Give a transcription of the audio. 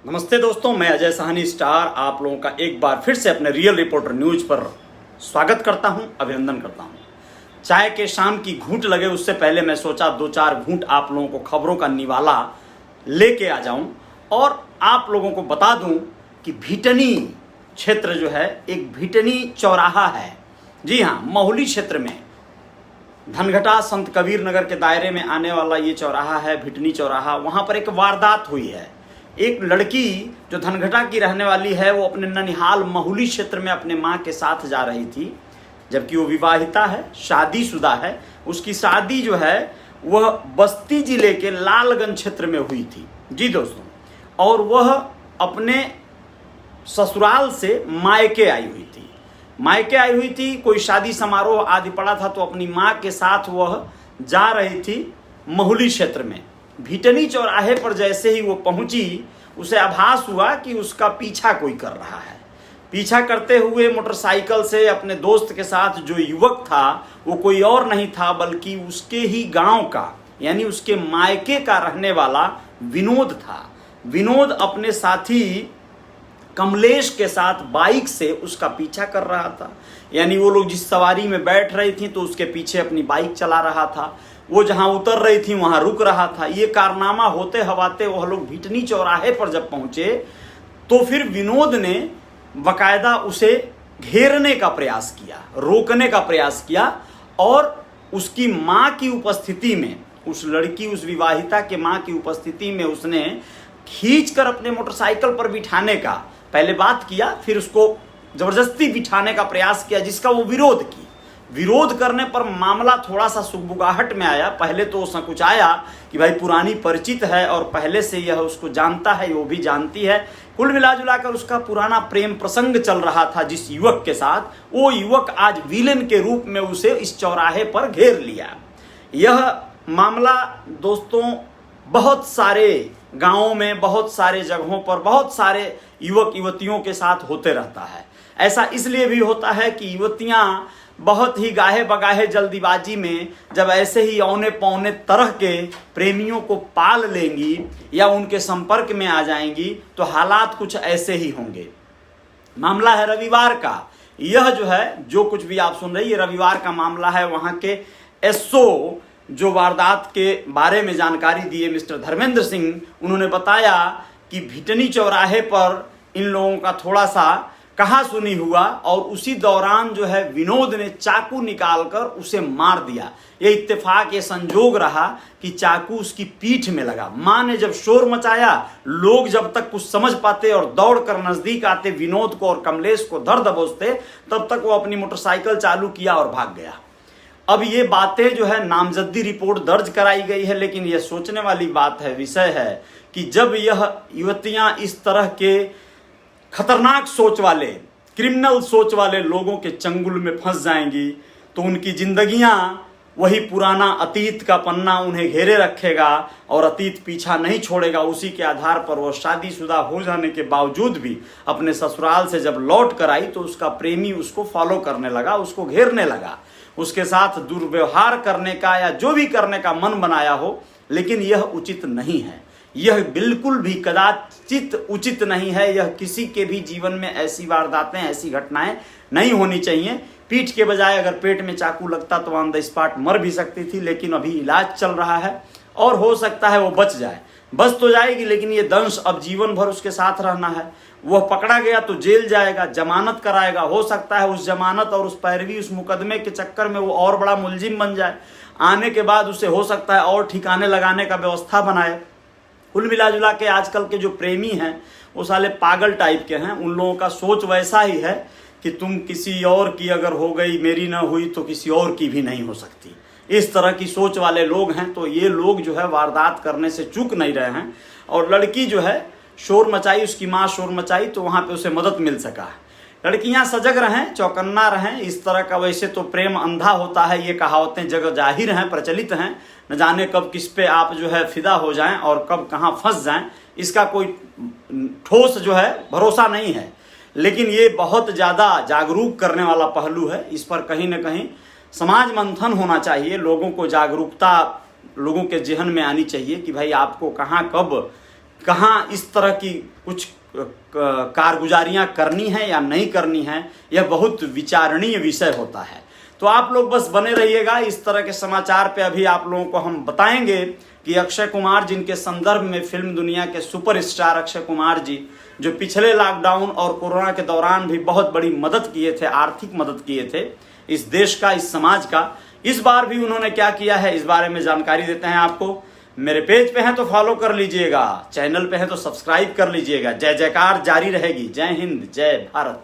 नमस्ते दोस्तों, मैं अजय साहनी स्टार आप लोगों का एक बार फिर से अपने रियल रिपोर्टर न्यूज पर स्वागत करता हूं, अभिनंदन करता हूं। चाय के शाम की घूंट लगे उससे पहले मैं सोचा दो चार घूंट आप लोगों को खबरों का निवाला लेके आ जाऊं और आप लोगों को बता दूं कि भिटनी क्षेत्र जो है एक भिटनी चौराहा है। जी हाँ, महुली क्षेत्र में धनघटा संत कबीर नगर के दायरे में आने वाला ये चौराहा है, भिटनी चौराहा। वहां पर एक वारदात हुई है। एक लड़की जो धनघटा की रहने वाली है वो अपने ननिहाल महुली क्षेत्र में अपने माँ के साथ जा रही थी, जबकि वो विवाहिता है, शादीशुदा है। उसकी शादी जो है वह बस्ती जिले के लालगंज क्षेत्र में हुई थी। जी दोस्तों, और वह अपने ससुराल से मायके आई हुई थी। मायके आई हुई थी, कोई शादी समारोह आदि पड़ा था, तो अपनी माँ के साथ वह जा रही थी महुली क्षेत्र में। भिटनी चौराहे पर जैसे ही वो पहुंची, उसे आभास हुआ कि उसका पीछा कोई कर रहा है। पीछा करते हुए मोटरसाइकिल से अपने दोस्त के साथ जो युवक था वो कोई और नहीं था बल्कि उसके ही गांव का, यानी उसके मायके का रहने वाला विनोद था। विनोद अपने साथी कमलेश के साथ बाइक से उसका पीछा कर रहा था। यानी वो लोग जिस सवारी में बैठ रही थी तो उसके पीछे अपनी बाइक चला रहा था। वो जहां उतर रही थी वहां रुक रहा था। ये कारनामा होते हवाते वह लोग भिटनी चौराहे पर जब पहुंचे तो फिर विनोद ने बकायदा उसे घेरने का प्रयास किया, रोकने का प्रयास किया और उसकी मां की उपस्थिति में, उस लड़की, उस विवाहिता के मां की उपस्थिति में उसने खींचकर अपने मोटरसाइकिल पर बिठाने का पहले बात किया, फिर उसको जबरदस्ती बिठाने का प्रयास किया, जिसका वो विरोध की। विरोध करने पर मामला थोड़ा सा सुगबुगाहट में आया। पहले तो वो संकुचाया कि भाई पुरानी परिचित है और पहले से यह उसको जानता है, वो भी जानती है। कुल मिला जुलाकर उसका पुराना प्रेम प्रसंग चल रहा था जिस युवक के साथ, वो युवक आज विलेन के रूप में उसे इस चौराहे पर घेर लिया। यह मामला दोस्तों बहुत सारे गांवों में, बहुत सारे जगहों पर, बहुत सारे युवक युवतियों के साथ होते रहता है। ऐसा इसलिए भी होता है कि युवतियां बहुत ही गाहे बगाहे जल्दीबाजी में जब ऐसे ही औने पौने तरह के प्रेमियों को पाल लेंगी या उनके संपर्क में आ जाएंगी तो हालात कुछ ऐसे ही होंगे। मामला है रविवार का। यह जो है, जो कुछ भी आप सुन रहे हैं, ये रविवार का मामला है। वहां के एसओ जो वारदात के बारे में जानकारी दिए, मिस्टर धर्मेंद्र सिंह, उन्होंने बताया कि भिटनी चौराहे पर इन लोगों का थोड़ा सा कहा सुनी हुआ और उसी दौरान जो है विनोद ने चाकू निकालकर उसे मार दिया। ये इत्तेफाक, ये संजोग रहा कि चाकू उसकी पीठ में लगा। मां ने जब शोर मचाया, लोग जब तक कुछ समझ पाते और दौड़कर नजदीक आते विनोद को और कमलेश को धर दबोचते, तब तक वो अपनी मोटरसाइकिल चालू किया और भाग गया। अब ये बातें जो है नामजद्दी रिपोर्ट दर्ज कराई गई है, लेकिन यह सोचने वाली बात है, विषय है कि जब यह युवतियां इस तरह के खतरनाक सोच वाले, क्रिमिनल सोच वाले लोगों के चंगुल में फंस जाएंगी तो उनकी जिंदगियां वही पुराना अतीत का पन्ना उन्हें घेरे रखेगा और अतीत पीछा नहीं छोड़ेगा। उसी के आधार पर वो शादीशुदा हो जाने के बावजूद भी अपने ससुराल से जब लौट कर आई तो उसका प्रेमी उसको फॉलो करने लगा, उसको घेरने लगा, उसके साथ दुर्व्यवहार करने का या जो भी करने का मन बनाया हो। लेकिन यह उचित नहीं है, यह बिल्कुल भी कदाचित उचित नहीं है। यह किसी के भी जीवन में ऐसी वारदातें, ऐसी घटनाएं नहीं होनी चाहिए। पीठ के बजाय अगर पेट में चाकू लगता तो ऑन द स्पॉट मर भी सकती थी, लेकिन अभी इलाज चल रहा है और हो सकता है वो बच जाए। बच तो जाएगी, लेकिन ये दंश अब जीवन भर उसके साथ रहना है। वह पकड़ा गया तो जेल जाएगा, जमानत कराएगा, हो सकता है उस जमानत और उस पैरवी, उस मुकदमे के चक्कर में वो और बड़ा मुलजिम बन जाए। आने के बाद उसे हो सकता है और ठिकाने लगाने का व्यवस्था बनाए। कुल मिला जुला के आजकल के जो प्रेमी हैं वो साले पागल टाइप के हैं। उन लोगों का सोच वैसा ही है कि तुम किसी और की अगर हो गई, मेरी ना हुई तो किसी और की भी नहीं हो सकती। इस तरह की सोच वाले लोग हैं। तो ये लोग जो है वारदात करने से चूक नहीं रहे हैं। और लड़की जो है शोर मचाई, उसकी माँ शोर मचाई तो वहाँ पे उसे मदद मिल सका है। लड़कियां सजग रहें, चौकन्ना रहें। इस तरह का वैसे तो प्रेम अंधा होता है, ये कहावतें जगह जाहिर हैं, प्रचलित हैं। न जाने कब किस पे आप जो है फिदा हो जाएं और कब कहाँ फंस जाएं, इसका कोई ठोस जो है भरोसा नहीं है। लेकिन ये बहुत ज़्यादा जागरूक करने वाला पहलू है। इस पर कहीं ना कहीं समाज मंथन होना चाहिए। लोगों को जागरूकता लोगों के जेहन में आनी चाहिए कि भाई आपको कहाँ कब कहाँ इस तरह की कुछ कारगुजारियां करनी है या नहीं करनी है, यह बहुत विचारणीय विषय होता है। तो आप लोग बस बने रहिएगा, इस तरह के समाचार पे अभी आप लोगों को हम बताएंगे कि अक्षय कुमार, जिनके संदर्भ में फिल्म दुनिया के सुपरस्टार अक्षय कुमार जी, जो पिछले लॉकडाउन और कोरोना के दौरान भी बहुत बड़ी मदद किए थे, आर्थिक मदद किए थे इस देश का, इस समाज का, इस बार भी उन्होंने क्या किया है, इस बारे में जानकारी देते हैं आपको। मेरे पेज पे हैं तो फॉलो कर लीजिएगा, चैनल पे हैं तो सब्सक्राइब कर लीजिएगा। जय जयकार जारी रहेगी। जय हिंद, जय भारत।